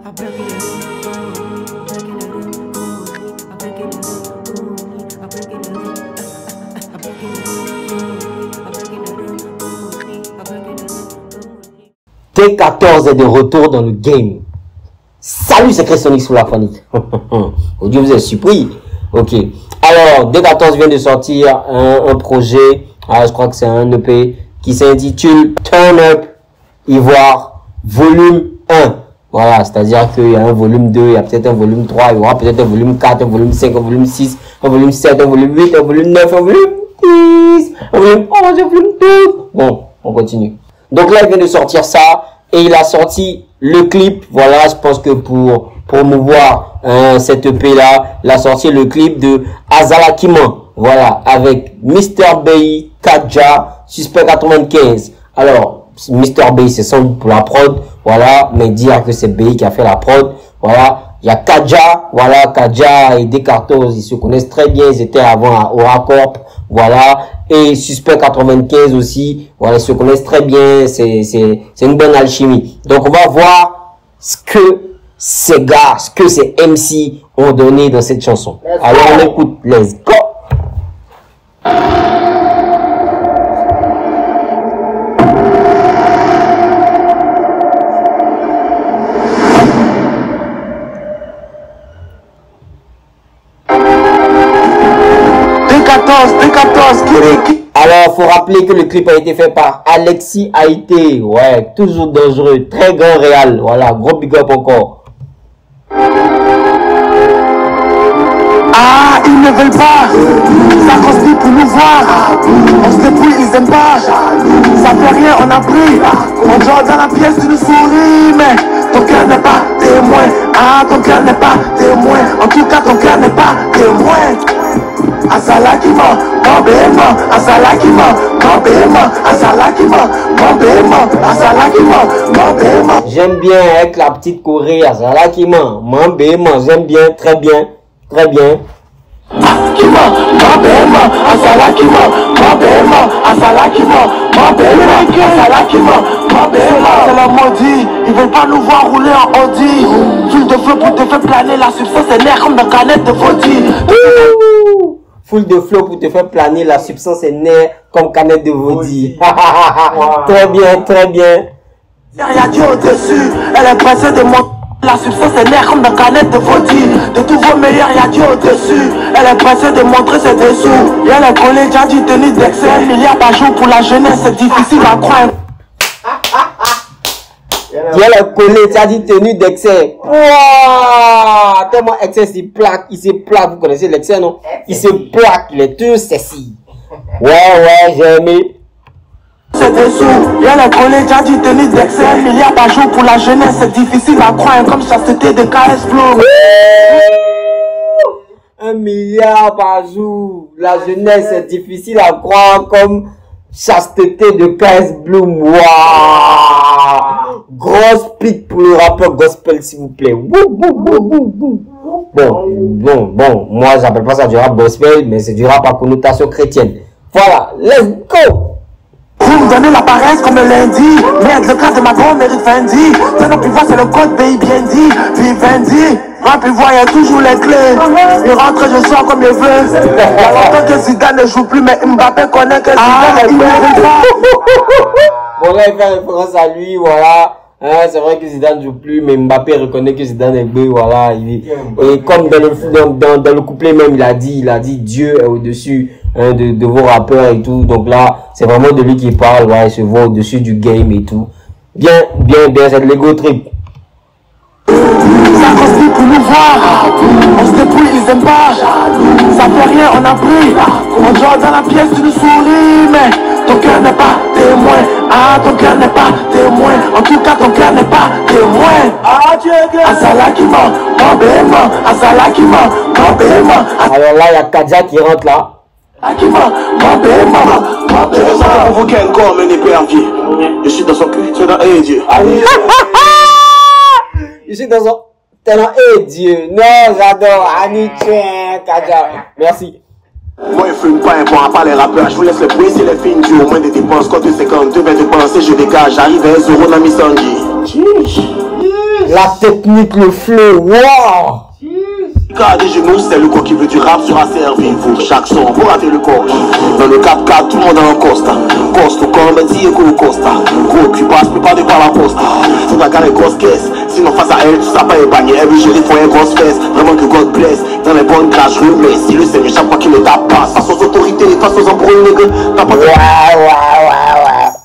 T14 est de retour dans le game. Salut, c'est Christonix sur la phonique. Dieu vous êtes surpris. Ok. Alors, T14 vient de sortir un projet. Je crois que c'est un EP qui s'intitule Turn Up Ivoire Volume 1. Voilà, c'est-à-dire qu'il y a un volume 2, il y a peut-être un volume 3, il y aura peut-être un volume 4, un volume 5, un volume 6, un volume 7, un volume 8, un volume 9, un volume 10, un volume 11, un volume 12. Bon, on continue. Donc là, il vient de sortir ça et il a sorti le clip. Voilà, je pense que pour promouvoir cette EP là, il a sorti le clip de Azalakiman. Voilà, avec Mr. Bay, Kadja, Suspect 95. Alors, Mr. Bay, c'est sans doute pour la prod. Voilà, mais dire que c'est Bay qui a fait la prod. Voilà, il y a Kadja. Voilà, Kadja et D14, ils se connaissent très bien. Ils étaient avant à Oracorp. Voilà, et Suspect 95 aussi. Voilà, ils se connaissent très bien. C'est une bonne alchimie. Donc, on va voir ce que ces gars, ce que ces MC ont donné dans cette chanson. Alors, on écoute. Let's go! Alors, faut rappeler que le clip a été fait par Alexis Haïté. Ouais, toujours dangereux. Très grand réal. Voilà, gros big up encore. Ah, ils ne veulent pas. Ça conspire pour nous voir. On se débrouille, ils aiment pas. Ça fait rien, on a pris. On dort dans la pièce, tu nous souris. Mais ton cœur n'est pas témoin. Ah, ton cœur n'est pas témoin. En tout cas, ton cœur n'est pas témoin. Azalakiman, Mambéman, Azalakiman, Mambéman, Azalakiman, Mambéman, Azalakiman, Mambéman. J'aime bien avec la petite Corée, Azalakiman, Mambéman, j'aime bien, très bien, très bien. Azalakiman, Mambéman, Azalakiman, Mambéman, Azalakiman, Mambéman, Azalakiman, Mambéman. C'est la maudit, ils veulent pas nous voir rouler en Audi. Full de feu pour te faire planer, la substance est nerf comme dans canette de Vodi. Full de flow pour te faire planer, la substance est née comme canette de Vodi. Très bien, très bien. Y'a Dieu au-dessus, elle est pressée de monter. La substance est née comme dans canette de Vodi. De tous vos meilleurs, y'a Dieu au-dessus. Elle est pressée de montrer ses dessous. Y'a les collèges, y'a du tennis d'excès. 1 milliard par jour pour la jeunesse, c'est difficile à croire. Il y a le collé, tu as dit tenue d'excès. Wow, tellement excès, il se plaque, vous connaissez l'excès, non? Il se plaque, il est tout sexy. Ouais, j'ai aimé. C'est dessous, il y a les collèges, il y a du tennis d'excès. 1 milliard par jour pour la jeunesse, c'est difficile à croire, comme chasteté de KS Blue. 1 milliard par jour, la jeunesse, c'est difficile à croire, comme chasteté de KS Bloom. Waouh! Grosse pique pour le rappeur gospel, s'il vous plaît. Bon, moi j'appelle pas ça du rap gospel, mais c'est du rap à connotation chrétienne. Voilà, let's go! Vous me donnez la paresse comme lundi. Merde, le cas de ma grande mérite Fendi. Maintenant, puis voir, c'est le code pays bien dit. Puis Fendi, puis voir, il y a toujours les clés. Il rentre, je sors comme il veut. Il y a longtemps que Zidane ne joue plus, mais Mbappé connaît que Zidane ne veut pas. Bon, là, il fait référence à lui, voilà. Hein, c'est vrai que Zidane ne joue plus, mais Mbappé reconnaît que Zidane est bleu, voilà. Et comme dans le couplet même, il a dit Dieu est au-dessus de vos rappeurs et tout. Donc là, c'est vraiment de lui qui parle, voilà, il se voit au-dessus du game et tout. Bien, c'est de l'ego trip. Ça conspire pour nous voir. On se débrouille, ils aiment pas. Ça fait rien, on a pris. On dort dans la pièce, tu nous souris. Mais ton cœur n'est pas témoin. Ah, ton cœur n'est pas témoin. En tout cas, ton cœur n'est pas témoin. Azalakiman, Mambéman, Azalakiman, Mambéman. Alors là, il y a Kadja qui rentre là. Azalakiman, Mambéman. Je veux ça provoquer un corps mené perdu. Je suis dans son cul, tu es dans un Dieu. Je suis dans son... T'es dans Dieu. Non, j'adore. Annie, Kadja. Merci. Moi, je fume pas, pour à part les rappeurs. Je vous laisse le bruit, c'est les films du au moins des dépenses. Quand tu 52 vers dépenser, je dégage. J'arrive à 1 euro dans mes sanguis. La technique, le flow, wow. Car des genoux, c'est le corps qui veut du rap sera servi pour chaque son, pour rater le corps. Dans le 4x4, tout le monde a un Costa. Costa comme Diego Costa. Gros qui passe, peut pas de par la poste. Faut pas garder grosse caisse, sinon face à elle, tu sais pas épargner. Elle veut gérer, faut une grosse fesse. Vraiment que God bless. Dans les bonnes crash, remets. Si le Seigneur, chaque fois qu'il me tape pas, face aux autorités, face aux embrouilles, nègre. T'as pas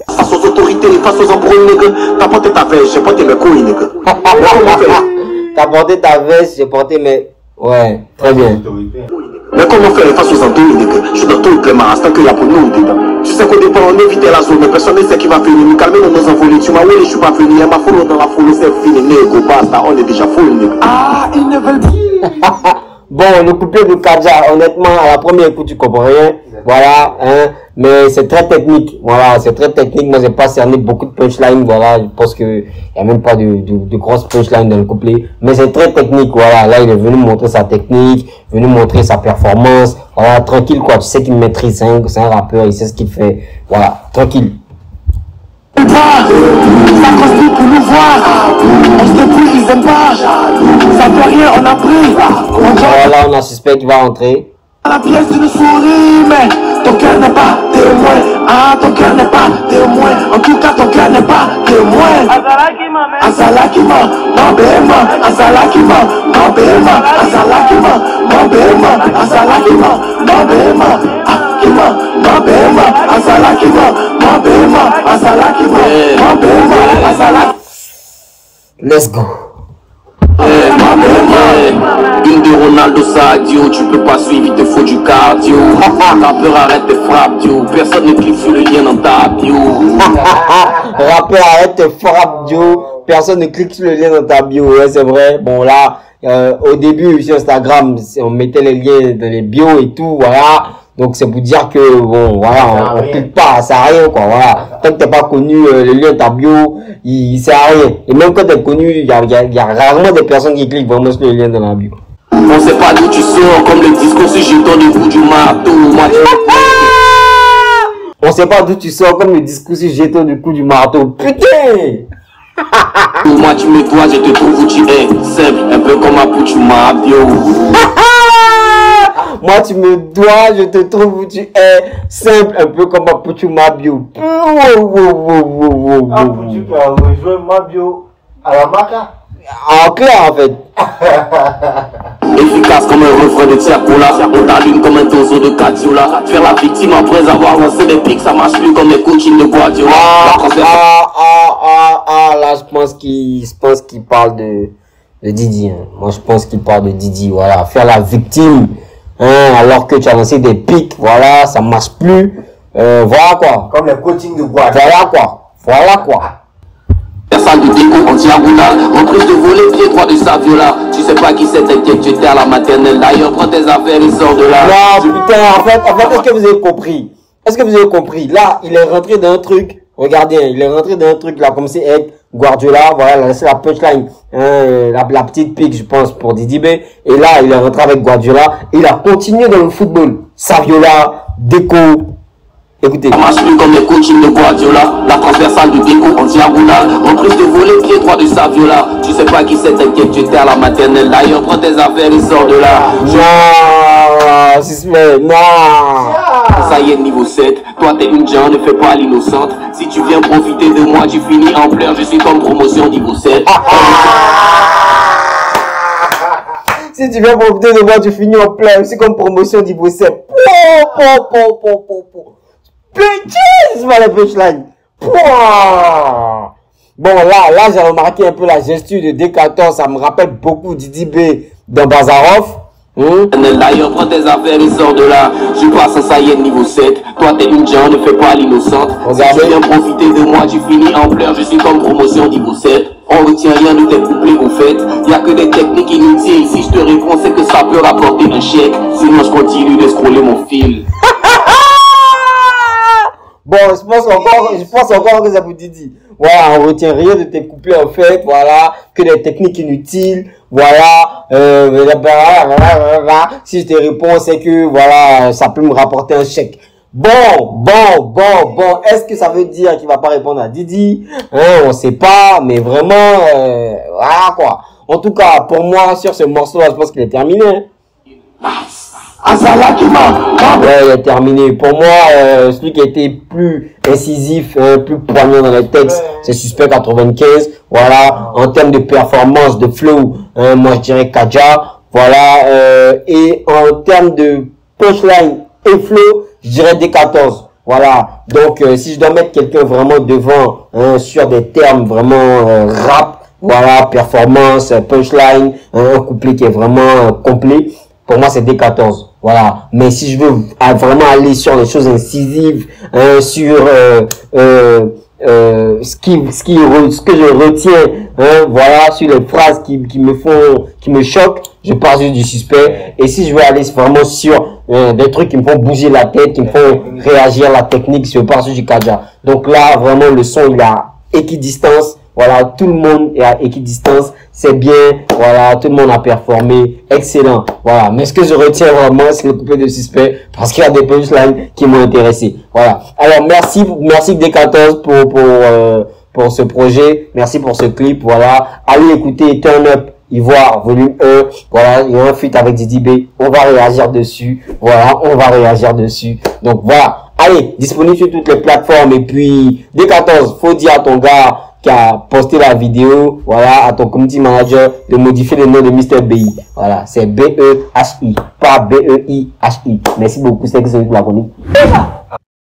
face aux autorités, face aux embrouilles, nègre. T'as porté ta veste, j'ai porté mes couilles, nègre. T'as porté ta veste, j'ai porté mes... Ouais, très bien. Mais comment faire face aux embrouilles, nègre? Je suis dans tout le maras, tant qu'il y a pour nous dedans. Tu sais qu'au départ, on évitait la zone, mais personne ne sait qui va finir. Nous calmer dans nos envolées. Tu m'as oublié, je suis pas venu. Elle m'a follow dans la foule, c'est fini, nègre. Basta, on est déjà full, nègre. Ah, ils ne veulent plus. Bon, le couplet de Kadja, honnêtement, à la première écoute, tu comprends rien. Voilà, hein. Mais c'est très technique. Voilà, c'est très technique. Moi, j'ai pas cerné beaucoup de punchlines. Voilà, je pense que y a même pas de grosses punchlines dans le couplet. Mais c'est très technique. Voilà, là, il est venu montrer sa technique, venu montrer sa performance. Voilà, tranquille, quoi. Tu sais qu'il maîtrise, c'est un rappeur, il sait ce qu'il fait. Voilà, tranquille. Ça construit pour nous voir. On se débrouille, ils aiment pas. Ça fait rien, on a pris. Voilà, on a suspect qui va entrer. La pièce d'une souris, mais ton cœur n'est pas témoin. Ah, ton cœur n'est pas témoin. En tout cas, ton cœur n'est pas témoin. Azalakima, Mambema, Azalakima, Mambema, Azalakima, Mambema, Azalakima, Mambema, Akima, Mambema, Azalakima, Mambema, Azalakima, Mambema, Azalakima. Let's go. Une de Ronaldo Sadio, tu peux pas suivre, il te faut du cardio. Rappeur, arrête tes frappes, Dio. Personne ne clique sur le lien dans ta bio. Rappeur, arrête tes frappes, Dio. Personne ne clique sur le lien dans ta bio. Ouais, c'est vrai. Bon, là, au début, sur Instagram, on mettait les liens dans les bios et tout, voilà. Donc, c'est pour dire que, bon, voilà, on clique pas, ça sert à rien, quoi, voilà. Tant que t'es pas connu, le lien de ta bio, il sert à rien. Et même quand t'es connu, il y a rarement des personnes qui cliquent vraiment sur le lien dans la bio. On sait pas d'où tu sors, comme le discours si j'étends le bout du marteau. On sait pas d'où tu sors, comme le discours si j'étends du coup du marteau. Putain! Moi tu me dois, je te trouve où tu es. Simple, un peu comme un bout du marteau. Moi, tu me dois, je te trouve où tu es. Simple, un peu comme Apuchu Mabio. Apuchu qui a rejoint Mabio à la Maca. En clair, en fait. Efficace comme un refrain de Tiakola. On t'allume comme un dozo de Kadiola. Faire la victime après avoir lancé des pics, ça marche plus comme les coachings de Guardiola. Là, je pense qu'il parle de Didi. Hein. Moi, je pense qu'il parle de Didi. Voilà, faire la victime. Hein, alors que tu as lancé des pics, voilà, ça marche plus. Voilà quoi. Comme les coachings de Guardiola. Voilà quoi. Voilà quoi. Salle de déco en diagonale, en plus de voler pied droit de Saviola. Tu sais pas qui c'est, t'inquiète, tu étais à la maternelle. D'ailleurs, prends tes affaires, il sort de là. Non, putain, en fait, est-ce que vous avez compris? Est-ce que vous avez compris? Là, il est rentré dans un truc. Regardez, il est rentré dans un truc là, comme c'est avec Guardiola. Voilà, c'est la punchline, la petite pique, je pense, pour Didi B. Et là, il est rentré avec Guardiola. Et il a continué dans le football. Saviola, déco. Écoutez. Ça marche plus comme les coachings de Guardiola. La transversale de déco en diagonale. En plus de voler pied droit de Saviola. Tu sais pas qui c'est, t'inquiète, tu étais à la maternelle. D'ailleurs, prends tes affaires, il sort de là. Non, non. Ça y est, niveau 7. Toi, t'es une genre, ne fais pas l'innocente. Si tu viens profiter de moi, tu finis en pleurs. Je suis comme promotion niveau 7. Si tu viens profiter de moi, tu finis en pleurs. C'est comme promotion niveau 7. Putain, c'est pas la punchline. Bon, là, j'ai remarqué un peu la gesture de D14. Ça me rappelle beaucoup Didi B dans Bazarov. D'ailleurs, prends tes affaires et sors de là. Je passe en saïenne niveau 7. Toi, t'es une genre, ne fais pas l'innocente. Si tu viens profiter de moi, tu finis en pleurs. Je suis comme promotion niveau 7. On retient rien de tes couplets au fait. Y'a que des techniques inutiles. Si je te réponds, c'est que ça peut rapporter un chèque. Sinon, je continue de scroller mon fil. Bon, je pense encore que ça vous dit. Voilà, on retient rien de tes couplets en fait. Voilà, que des techniques inutiles. Voilà, si je te réponds, c'est que voilà, ça peut me rapporter un chèque. Bon. Est-ce que ça veut dire qu'il va pas répondre à Didi? On sait pas, mais vraiment, Voilà, quoi. En tout cas, pour moi, sur ce morceau-là, je pense qu'il est terminé. Ouais, il est terminé. Pour moi, celui qui a été plus incisif, plus poignant dans les textes, c'est Suspect 95. Voilà. En termes de performance, de flow, moi, je dirais Kaja. Voilà. Et en termes de punchline et flow, je dirais D14. Voilà. Donc, si je dois mettre quelqu'un vraiment devant, sur des termes vraiment rap, voilà, performance, punchline, un couplet qui est vraiment complet, pour moi, c'est D14. Voilà. Mais si je veux vraiment aller sur les choses incisives, sur ce que je retiens, voilà, sur les phrases qui me choquent, je pars juste du Suspect. Et si je veux aller vraiment sur des trucs qui me font bouger la tête, qui me font réagir à la technique, je pars sur du Kaja. Donc là, vraiment, le son, il a équidistance. Voilà, tout le monde est à équidistance, c'est bien, voilà, tout le monde a performé, excellent, voilà. Mais ce que je retiens vraiment, c'est le couplet de Suspect, parce qu'il y a des punchlines qui m'ont intéressé, voilà. Alors, merci D14 pour ce projet, merci pour ce clip, voilà. Allez écouter Turn Up Ivoire, volume 1, voilà, il y a un feat avec Didi B, on va réagir dessus, voilà, on va réagir dessus, donc voilà. Allez, disponible sur toutes les plateformes, et puis, D14, faut dire à ton gars qui a posté la vidéo, voilà, à ton community manager, de modifier le nom de Mr. BI. Voilà, c'est B-E-H-I, pas B-E-I-H-I. Merci beaucoup, c'est que c'est la chronique.